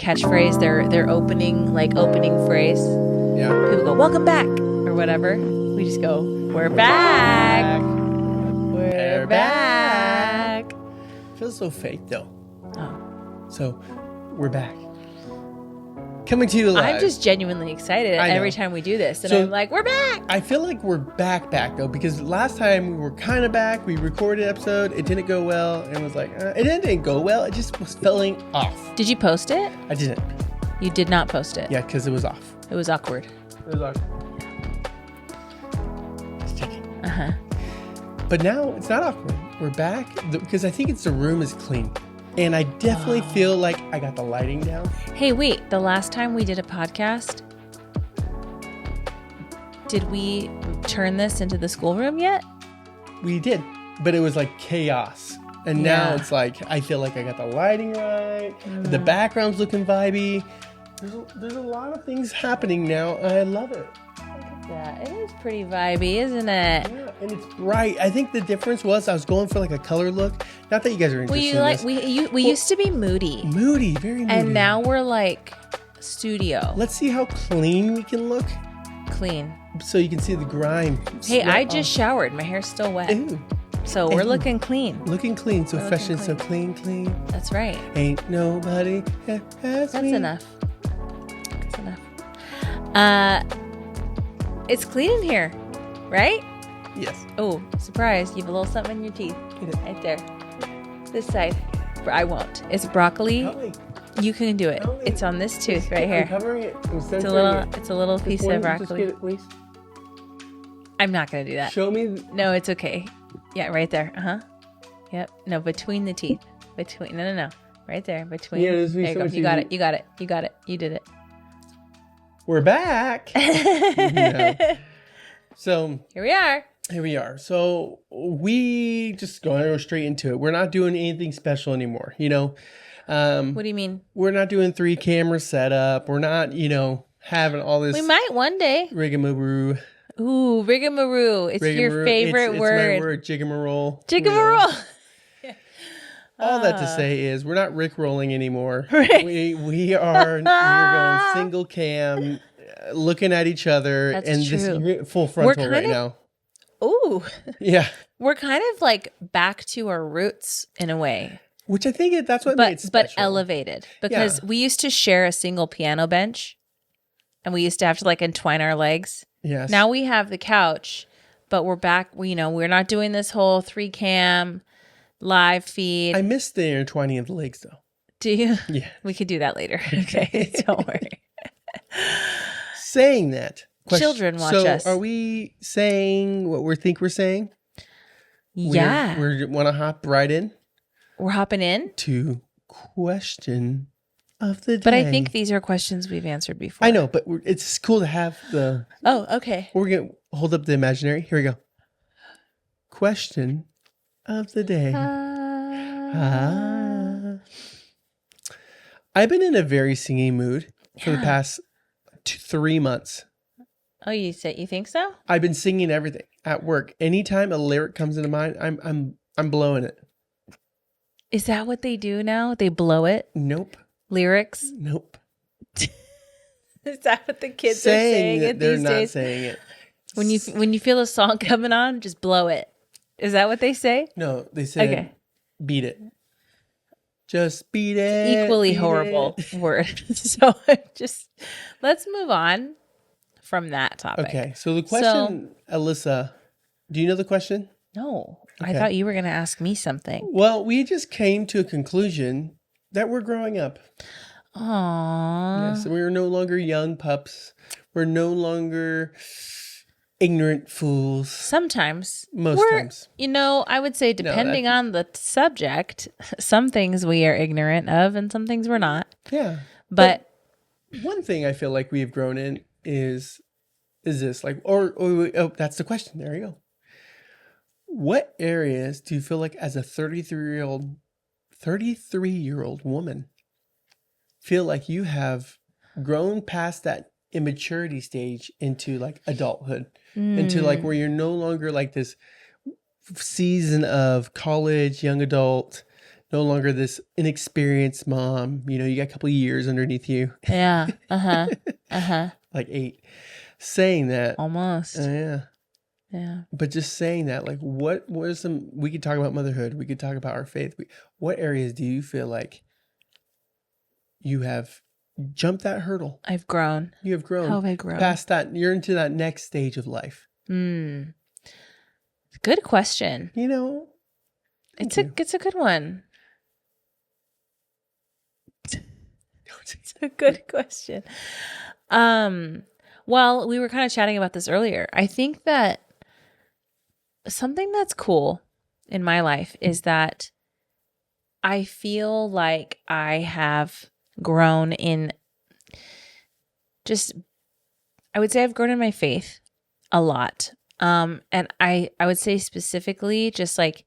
catchphrase, their opening phrase. Yeah. People go, "Welcome back," or whatever. We just go, "We're back. We're back." Feels so fake though. Oh. So we're back. Coming to you live. I'm just genuinely excited I know. every time we do this. And So- I'm like, "We're back." I feel like we're back though, because last time we were kind of back. We recorded an episode. It didn't go well, and it was like it didn't go well. It just was feeling off. Did you post it? I didn't. You did not post it. Yeah, because it was off. It was awkward. It was off. Just checking. Uh-huh. But now it's not awkward. We're back because I think the room is clean, and I definitely feel like I got the lighting down. Hey, wait. The last time we did a podcast, did we turn this into the schoolroom yet? We did, but it was like chaos. And now Yeah. it's like, I feel like I got the lighting right. The background's looking vibey. There's a lot of things happening now. I love it. Yeah, it is pretty vibey, isn't it? Yeah, and it's bright. I think the difference was I was going for like a color look. Not that you guys are Well, interested in this. we used to be moody, Moody, very moody. and now we're like studio Let's see how clean we can look clean. so you can see the grime. Hey, I sweat just showered. My hair's still wet, off. Ew. so we're Ew. looking clean. Looking clean, so We're fresh looking and so clean. That's right. Ain't nobody has That's me. enough. That's enough. It's clean in here, right? Yes. Oh, surprise! You have a little something in your teeth, Get it. right there. This side. I won't. It's broccoli. Help me. You can do it. Help me. It's on this tooth right I'm here. covering it. I'm It's a censoring little. it. It's a little piece of Just broccoli. get it, please. I'm not gonna do that. Show me. No, it's okay. Yeah, right there. Uh huh. Yep. No, between the teeth. Between. No. Right there. Between. Yeah, this would be there you so go. much You got easier. it. You got it. You got it. You did it. We're back. No. So Here we are. here we are. So we just going to go straight into it. We're not doing anything special anymore. What do you mean? We're not doing 3 camera setup. We're not, having all this We might one day. rigmarole. Ooh, rigamaroo. It's your Rigmarole. favorite It's word. my word, jigamarole. Jigamaroo. All that to say is we're not rickrolling anymore. Right. We're going single cam, looking at each other, That's and true. this full frontal kind right of- now. Ooh. Yeah, We're kind of like back to our roots in a way, which I think that's what made it special. but elevated, because Yeah. we used to share a single piano bench, and we used to have to like entwine our legs. Yes. Now we have the couch, but we're back. We're not doing this whole 3 cam live feed. I missed the intertwining of the legs though. Do you? Yeah. We could do that later. Okay, don't worry. Saying that, Children watch so us. are we saying what we think we're saying? Yeah, We want to hop right in we're hopping in. to question of the day. But I think these are questions we've answered before. I know, but it's cool to have the. Oh, okay. We're gonna hold up the imaginary. Here we go. Question of the day. I've been in a very singing mood for the Yeah. past 3 months. Oh, you think so? I've been singing everything at work. Anytime a lyric comes into mind, I'm blowing it. Is that what they do now? They blow it? Nope. Lyrics? Nope. Is that what the kids are saying that it they're these not days? saying it. When you feel a song coming on, just blow it. Is that what they say? No, they said Okay. beat it. Just beat it. Equally beat horrible it. word. So just let's move on from that topic. Okay, so the question, Alyssa, do you know the question? No, I Okay. thought you were going to ask me something. Well, we just came to a conclusion that we're growing up. Aww. Yes, we're no longer young pups. We're no longer ignorant fools. Sometimes. Most times. I would say depending on the subject, some things we are ignorant of and some things we're not. Yeah. But One thing I feel like we've grown in is this like, oh, that's the question. There you go. What areas do you feel like as a 33-year-old woman feel like you have grown past that immaturity stage into like adulthood, into like where you're no longer like this season of college, young adult, no longer this inexperienced mom. You know, you got a couple of years underneath you, Yeah. like 8. Saying that, Almost. yeah. Yeah. But just saying that, like, what are some? We could talk about motherhood. We could talk about our faith. What areas do you feel like you have jumped that hurdle? I've grown. You have grown. How have I grown? Past that, you're into that next stage of life. Good question. You know, It's a good one. It's a good question. Well, we were kind of chatting about this earlier. I think that something that's cool in my life is that I feel like I have grown in I would say I've grown in my faith a lot. And I would say specifically just like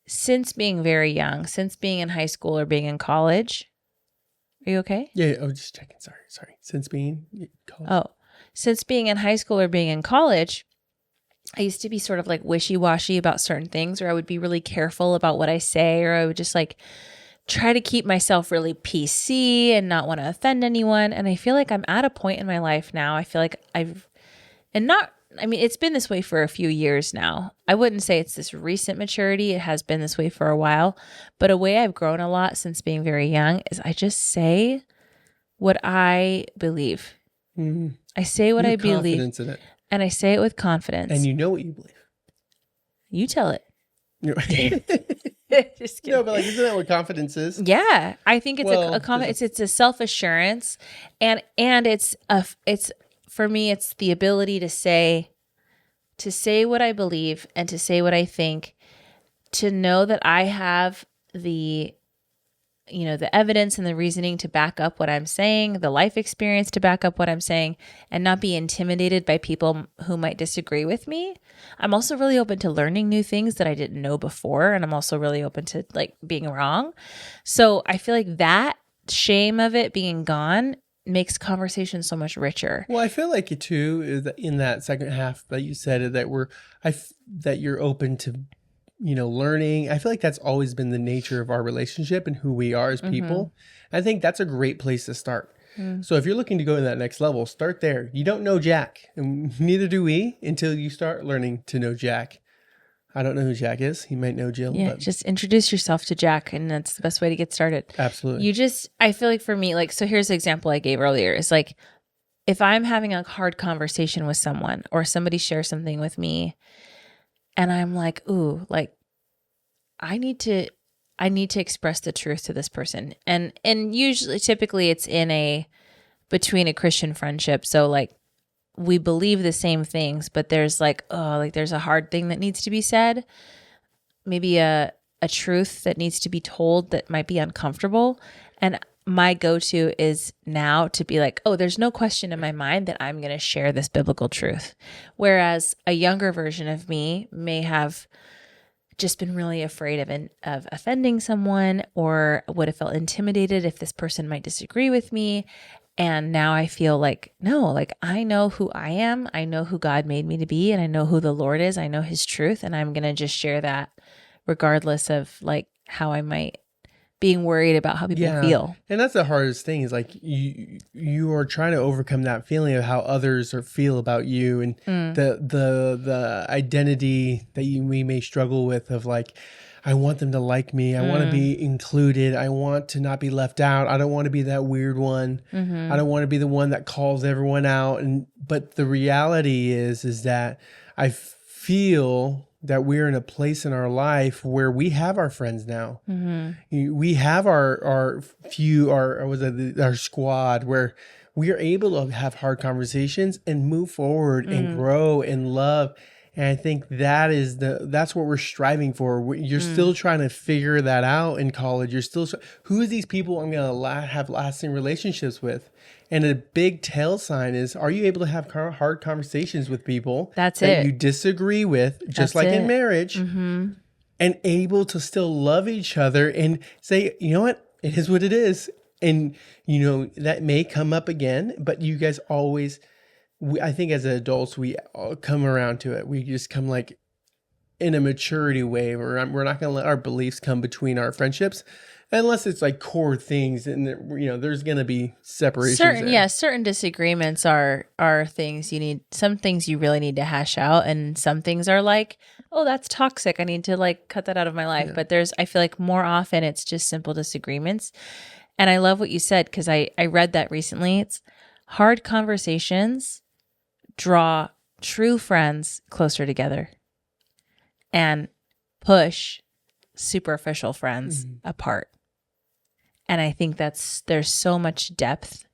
since being very young, since being in high school or being in college. Are you okay? Yeah. Oh, just checking. Sorry. Since being in college. Oh, since being in high school or being in college, I used to be sort of like wishy-washy about certain things, or I would be really careful about what I say, or I would just like try to keep myself really PC and not want to offend anyone. And I feel like I'm at a point in my life now. I feel like it's been this way for a few years now. I wouldn't say it's this recent maturity. It has been this way for a while. But a way I've grown a lot since being very young is I just say what I believe. Mm-hmm. I say what I believe. Confidence in it. And I say it with confidence. And you know what you believe. You tell it. Just kidding. No, but like, isn't that what confidence is? Yeah, I think it's it's a self-assurance, and it's for me, it's the ability to say what I believe and to say what I think, to know that I have the evidence and the reasoning to back up what I'm saying, the life experience to back up what I'm saying, and not be intimidated by people who might disagree with me. I'm also really open to learning new things that I didn't know before, and I'm also really open to like being wrong. So I feel like that shame of it being gone makes conversation so much richer. Well, I feel like it too is that in that second half that you said that that you're open to learning. I feel like that's always been the nature of our relationship and who we are as people. Mm-hmm. I think that's a great place to start. Mm. So if you're looking to go to that next level, start there. You don't know Jack, and neither do we until you start learning to know Jack. I don't know who Jack is. He might know Jill. Yeah, but just introduce yourself to Jack, and that's the best way to get started. Absolutely. I feel like for me, like, so here's the example I gave earlier. It's like, if I'm having a hard conversation with someone or somebody shares something with me, and I'm like, ooh, like I need to express the truth to this person. And usually typically it's between a Christian friendship. So like we believe the same things, but there's there's a hard thing that needs to be said. Maybe a truth that needs to be told that might be uncomfortable. And my go-to is now to be like, oh, there's no question in my mind that I'm going to share this biblical truth. Whereas a younger version of me may have just been really afraid of offending someone, or would have felt intimidated if this person might disagree with me. And now I feel like, no, like I know who I am. I know who God made me to be, and I know who the Lord is. I know his truth, and I'm going to just share that regardless of like how I might being worried about how people feel. And that's the hardest thing is like you are trying to overcome that feeling of how others feel about you, and the identity that we may struggle with of like, I want them to like me. I want to be included. I want to not be left out. I don't want to be that weird one. Mm-hmm. I don't want to be the one that calls everyone out. But the reality is that I feel that we're in a place in our life where we have our friends now. Mm-hmm. We have our squad where we are able to have hard conversations and move forward and grow and love. And I think that's what we're striving for. You're still trying to figure that out in college. You're still, who are these people I'm going to have lasting relationships with? And a big tail sign is, are you able to have hard conversations with people that you disagree with, just like in marriage, and able to still love each other and say, you know what, it is what it is. And, that may come up again, but you guys always, I think as adults, we all come around to it. We just come like, in a maturity way, where we're not going to let our beliefs come between our friendships, unless it's like core things, and there's going to be separations. Certain disagreements are things you need. Some things you really need to hash out, and some things are like, oh, that's toxic. I need to like cut that out of my life. Yeah. But I feel like more often it's just simple disagreements. And I love what you said, because I read that recently. It's hard conversations draw true friends closer together and push superficial friends apart. And I think there's so much depth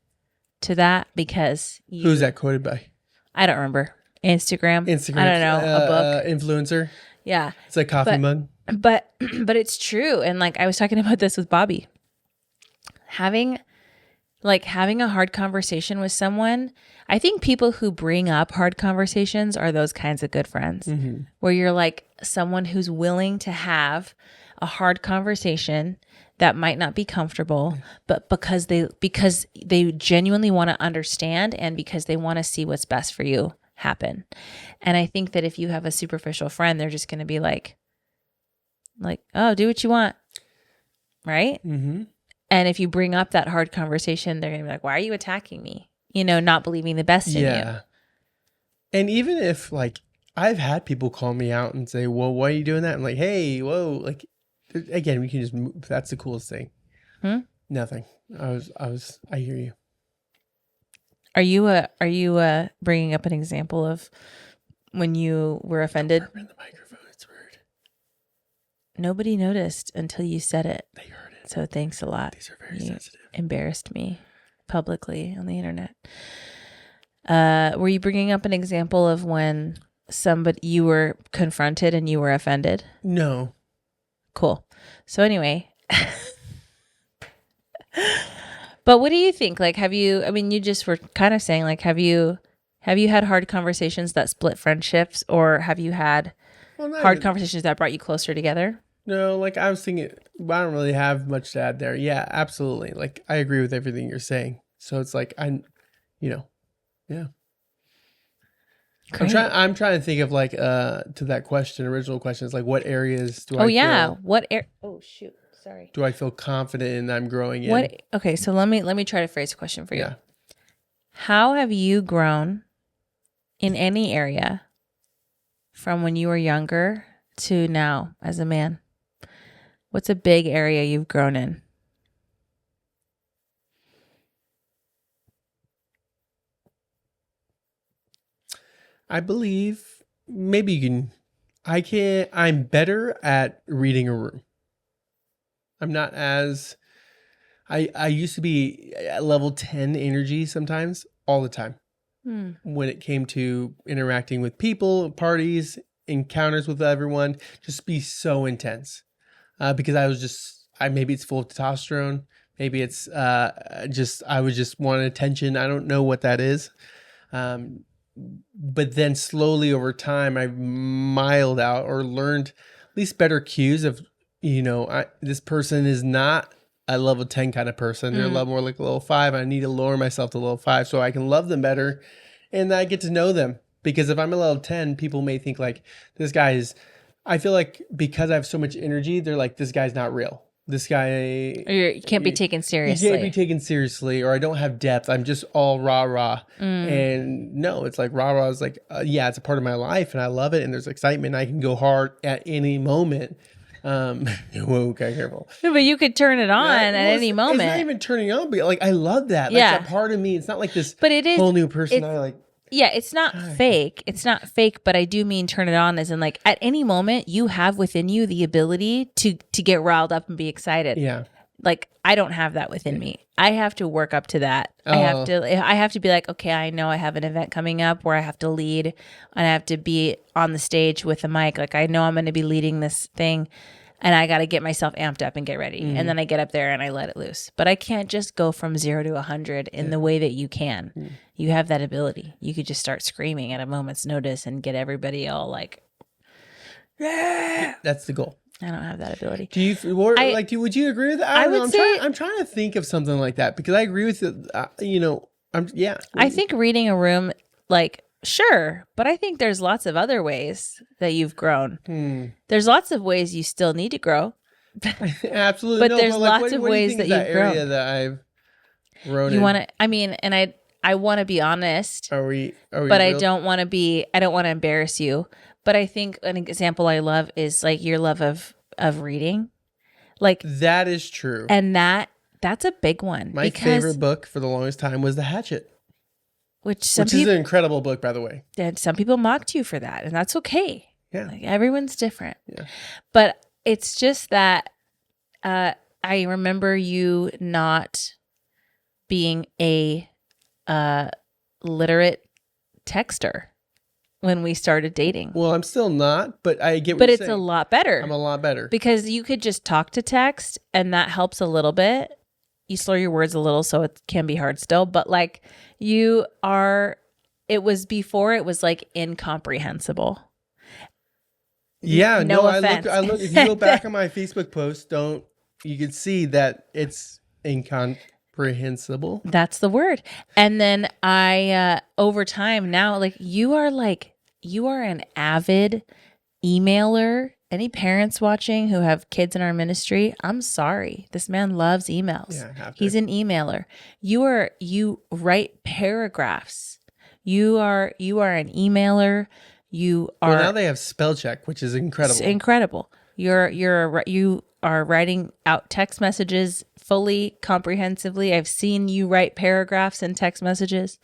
to that, because Who's that quoted by? I don't remember. Instagram. I don't know. A book. Influencer. Yeah. It's like coffee mug. But it's true. And like I was talking about this with Bobby. Having a hard conversation with someone, I think people who bring up hard conversations are those kinds of good friends, where you're like someone who's willing to have a hard conversation that might not be comfortable, but because they genuinely want to understand, and because they want to see what's best for you happen. And I think that if you have a superficial friend, they're just going to be like, oh, do what you want. Right? Mm-hmm. And if you bring up that hard conversation, they're going to be like, why are you attacking me? Not believing the best in you. And even if like, I've had people call me out and say, well, why are you doing that? I'm like, hey, whoa. Like, again, we can just move. That's the coolest thing. Nothing. I hear you. Are you bringing up an example of when you were offended? In the microphone, it's rude. Nobody noticed until you said it. They heard it. So thanks a lot. These are very sensitive. Embarrassed me publicly on the internet. Were you bringing up an example of when you were confronted and you were offended? No. Cool. So anyway, but what do you think? Like, you just were kind of saying, like, have you had hard conversations that split friendships, or have you had hard conversations that brought you closer together? No, like I was thinking, I don't really have much to add there. Yeah, absolutely. Like I agree with everything you're saying. So it's like, yeah. Great. I'm trying to think of like, to that original question, it's like, what areas do oh shoot. Sorry. Do I feel confident in I'm growing in? Okay. So let me try to phrase a question for you. Yeah. How have you grown in any area from when you were younger to now as a man? What's a big area you've grown in? I believe I'm better at reading a room. I'm not as, I used to be at level 10 energy sometimes, all the time. When it came to interacting with people, parties, encounters with everyone, just be so intense. Because maybe it's full of testosterone. Maybe it's I was just wanting attention. I don't know what that is. But then slowly over time, I've miled out or learned at least better cues of, this person is not a level 10 kind of person. They're a level more like a level 5. I need to lower myself to level 5 so I can love them better. And I get to know them. Because if I'm a level 10, people may think like, this guy is, I feel like because I have so much energy, they're like, this guy's not real. This guy... You can't be taken seriously. You can't be taken seriously, or I don't have depth. I'm just all rah-rah. And no, it's like rah-rah is like, it's a part of my life and I love it. And there's excitement. I can go hard at any moment. Whoa, okay, careful. No, but you could turn it on at any moment. It's not even turning on, but like, I love that. Like, it's a part of me. It's not like this whole new person I like... Yeah, it's not fake. It's not fake, but I do mean turn it on as in like at any moment you have within you the ability to get riled up and be excited. Yeah. Like I don't have that within me. I have to work up to that. I have to be like, okay, I know I have an event coming up where I have to lead and I have to be on the stage with a mic. Like I know I'm going to be leading this thing and I got to get myself amped up and get ready. And then I get up there and I let it loose. But I can't just go from 0 to 100 in the way that you can. You have that ability. You could just start screaming at a moment's notice and get everybody all like, yeah. That's the goal. I don't have that ability. Do you would you agree with that? I'm trying to think of something like that because I agree with it. I think reading a room, like Sure, but I think there's lots of other ways that you've grown. There's lots of ways you still need to grow. Absolutely. But there's lots of what do you ways think that is that you've grown. area that I've grown You in? want to, I mean, and I want to be honest, Are we but I real? don't want to embarrass you. But I think an example I love is like your love of reading. Like, That is true. and that's a big one. My favorite book for the longest time was The Hatchet, which which is an incredible book, by the way. some people mocked you for that, and that's okay. Yeah. Like, everyone's different. Yeah. But it's just that I remember you not being a literate texter when we started dating. Well, I'm still not, but I get what But you're it's saying. a lot better. I'm a lot better. Because you could just talk to text, and that helps a little bit. You slur your words a little, so it can be hard still. But like it was before it was like incomprehensible. Yeah, No no, offense. I look. If you go back on my Facebook post, you can see that it's incomprehensible. That's the word. And then I over time now, you are an avid emailer. Any parents watching who have kids in our ministry, I'm sorry. This man loves emails. Yeah, I have to. He's an emailer. You write paragraphs. You are an emailer. You are Well, now they have spell check, which is incredible. It's incredible. You are writing out text messages fully, comprehensively. I've seen you write paragraphs in text messages.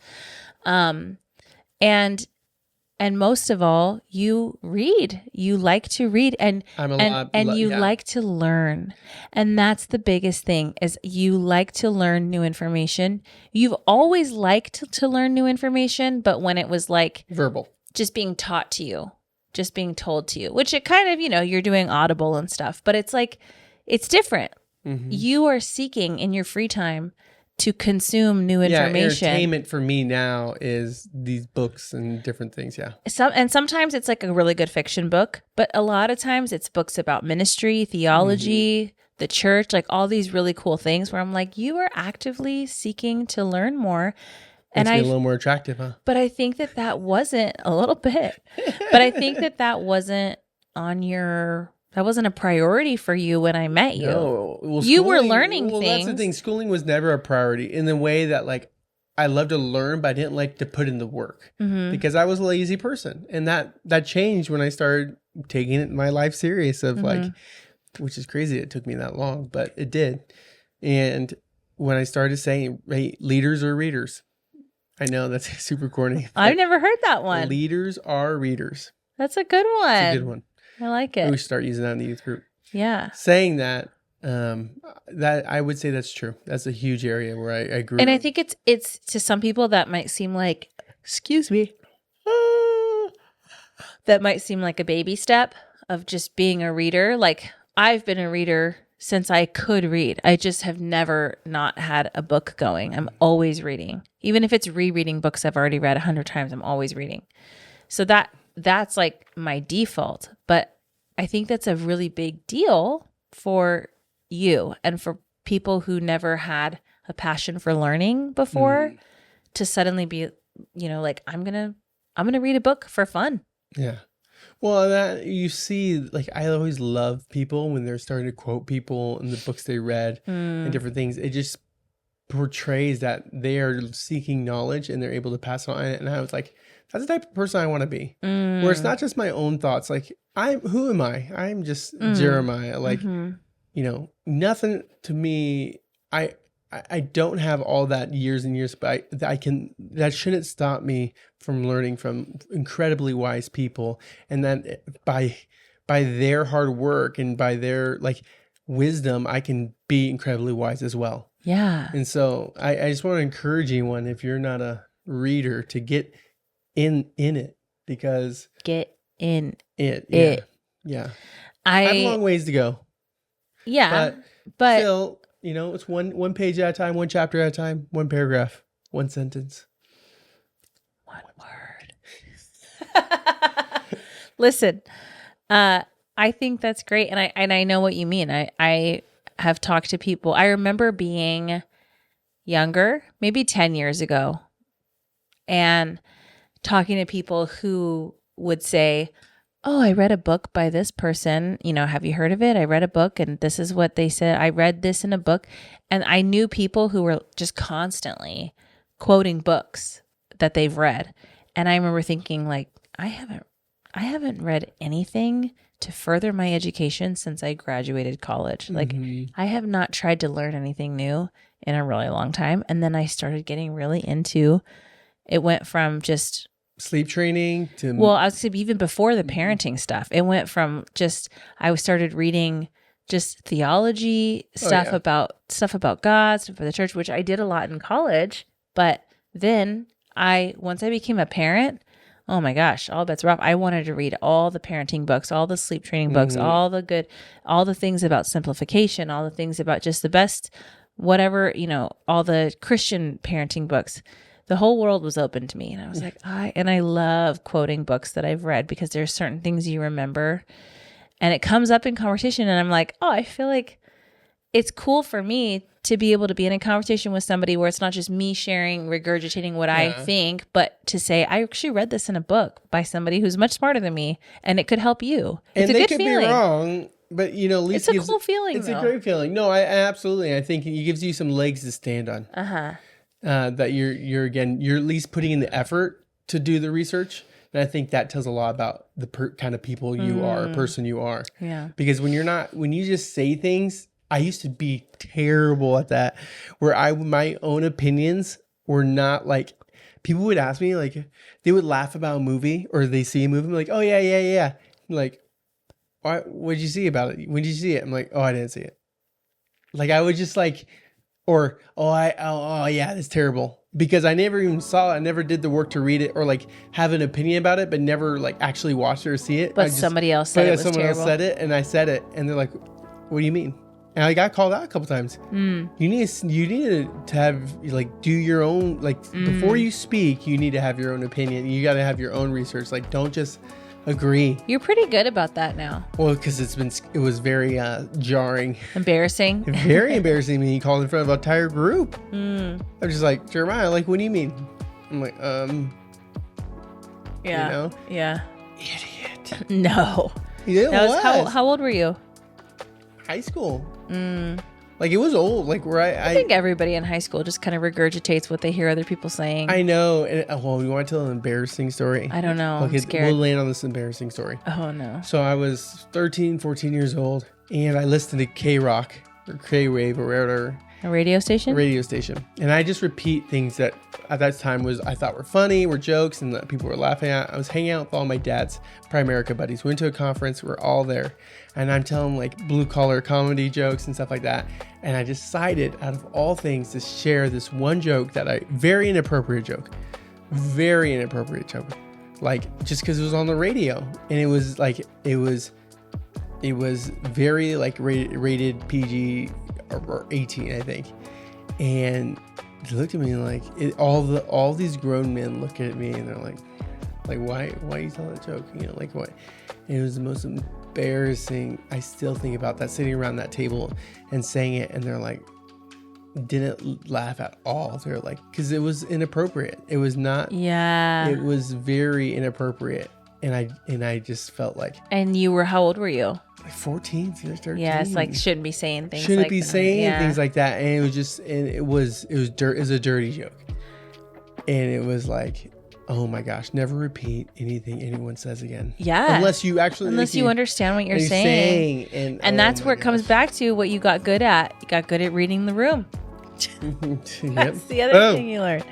And most of all, you read. You like to read and you like to learn. And that's the biggest thing is you like to learn new information. You've always liked to learn new information, but when it was like verbal, just being taught to you, just being told to you, which it kind of, you're doing Audible and stuff, but it's like, it's different. Mm-hmm. You are seeking in your free time to consume new information. Entertainment for me now is these books and different things. Yeah. Sometimes it's like a really good fiction book, but a lot of times it's books about ministry, theology, the church, like all these really cool things where I'm like, you are actively seeking to learn more. Makes me a little more attractive, huh? But I think that wasn't a little bit, but I think that wasn't that wasn't a priority for you when I met you. No. Well, you were learning things. That's the thing. Schooling was never a priority in the way that like I love to learn, but I didn't like to put in the work because I was a lazy person. And that changed when I started taking my life serious of like, which is crazy. It took me that long, but it did. And when I started saying, hey, leaders are readers. I know that's super corny. I've never heard that one. Leaders are readers. That's a good one. It's a good one. I like it. We should start using that in the youth group. Yeah. Saying that, that I would say that's true. That's a huge area where I grew. And I think it's to some people that might seem like, excuse me, that might seem like a baby step of just being a reader. Like I've been a reader since I could read. I just have never not had a book going. I'm always reading. Even if it's rereading books I've already read 100 times, I'm always reading. So that's like my default. But I think that's a really big deal for you and for people who never had a passion for learning before to suddenly be, like, I'm going to read a book for fun. Yeah. Well, that you see, like I always love people when they're starting to quote people in the books they read and different things. It just portrays that they are seeking knowledge and they're able to pass it on. And I was like, that's the type of person I want to be. Where it's not just my own thoughts. Like who am I? I'm just Jeremiah. Like, nothing to me. I don't have all that years and years, but that shouldn't stop me from learning from incredibly wise people. And that by their hard work and by their like wisdom, I can be incredibly wise as well. Yeah. And so I just want to encourage anyone, if you're not a reader, to get in it, because get in it. Yeah. I have a long ways to go. Yeah. But still, it's one page at a time, one chapter at a time, one paragraph, one sentence. One word. Listen, I think that's great. And I know what you mean. I have talked to people. I remember being younger, maybe 10 years ago, and talking to people who would say, oh, I read a book by this person. You know, have you heard of it? I read a book and this is what they said. I read this in a book. And I knew people who were just constantly quoting books that they've read. And I remember thinking like, I haven't read anything to further my education since I graduated college. Like I have not tried to learn anything new in a really long time. And then I started getting really into, it went from just sleep training to I was even before the parenting stuff. It went from just I started reading just theology stuff about God, stuff for the church, which I did a lot in college. But then once I became a parent, oh my gosh, all bets were off. I wanted to read all the parenting books, all the sleep training books, all the things about simplification, all the things about just the best, whatever, you know, all the Christian parenting books. The whole world was open to me. And I was like, I love quoting books that I've read because there's certain things you remember and it comes up in conversation. And I'm like, oh, I feel like it's cool for me to be able to be in a conversation with somebody where it's not just me sharing, regurgitating what I think, but to say, I actually read this in a book by somebody who's much smarter than me and it could help you. It's and a they good could feeling. be wrong, but you know, at least it's a cool feeling. It's a great feeling. No, I absolutely. I think it gives you some legs to stand on. That you're at least putting in the effort to do the research. And I think that tells a lot about the kind of people you are, person you are. Yeah. Because when you just say things, I used to be terrible at that, where my own opinions were not like, people would ask me, like, they would laugh about a movie or they see a movie, I'm like, oh yeah. I'm like, what'd you see about it? When did you see it? I'm like, oh, I didn't see it. Like I would just like, or, oh yeah, that's terrible. Because I never even saw it. I never did the work to read it or like have an opinion about it, but never like actually watched it or see it. But somebody else said it was someone terrible. else said it and I said it and they're like, what do you mean? And I got called out a couple times. You need to have like do your own, like before you speak, you need to have your own opinion. You got to have your own research. Like don't just agree. You're pretty good about that now. Well, because it was very jarring. Embarrassing. Very embarrassing me. He called in front of an entire group. I'm just like, Jeremiah, like, what do you mean? I'm like, yeah. You know? Yeah. Idiot. No. Yeah, that was how old were you? High school. Like it was old. Like where I think everybody in high school just kind of regurgitates what they hear other people saying. I know. And, well, you want to tell an embarrassing story? I don't know. Okay, I'm scared. We'll land on this embarrassing story. Oh no. So I was 13, 14 years old, and I listened to K-Rock or K-Wave or whatever. A radio station? Radio station. And I just repeat things that at that time I thought were funny, were jokes, and that people were laughing at. I was hanging out with all my dad's Primerica buddies. We went to a conference. We're all there. And I'm telling like blue collar comedy jokes and stuff like that. And I decided out of all things to share this one joke very inappropriate joke. Like just because it was on the radio. And it was very like rated PG or 18, I think. And they looked at me and like all these grown men look at me and they're like why are you telling that joke? You know, like what? And it was the most embarrassing. I still think about that, sitting around that table and saying it, and they're like, didn't laugh at all. They're like, because it was inappropriate. It was not. Yeah. It was very inappropriate, and I just felt like. And how old were you? Like 14, 13. Yeah, it's like shouldn't be saying things. Shouldn't like be that. saying things like that, and it was just, and it was a dirty joke, and it was like, oh my gosh, never repeat anything anyone says again. Yeah. Unless you understand what you're saying. And that's where it comes back to what you got good at. You got good at reading the room. That's the other thing you learned.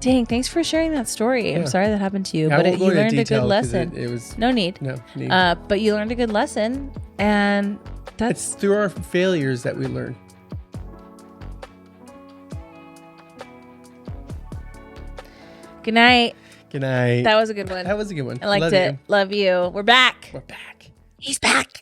Dang, thanks for sharing that story. Yeah. I'm sorry that happened to you, but you learned a good lesson. It was no need. But you learned a good lesson, and it's through our failures that we learn. Good night. Good night. That was a good one. I liked it. Love you. We're back. We're back. He's back.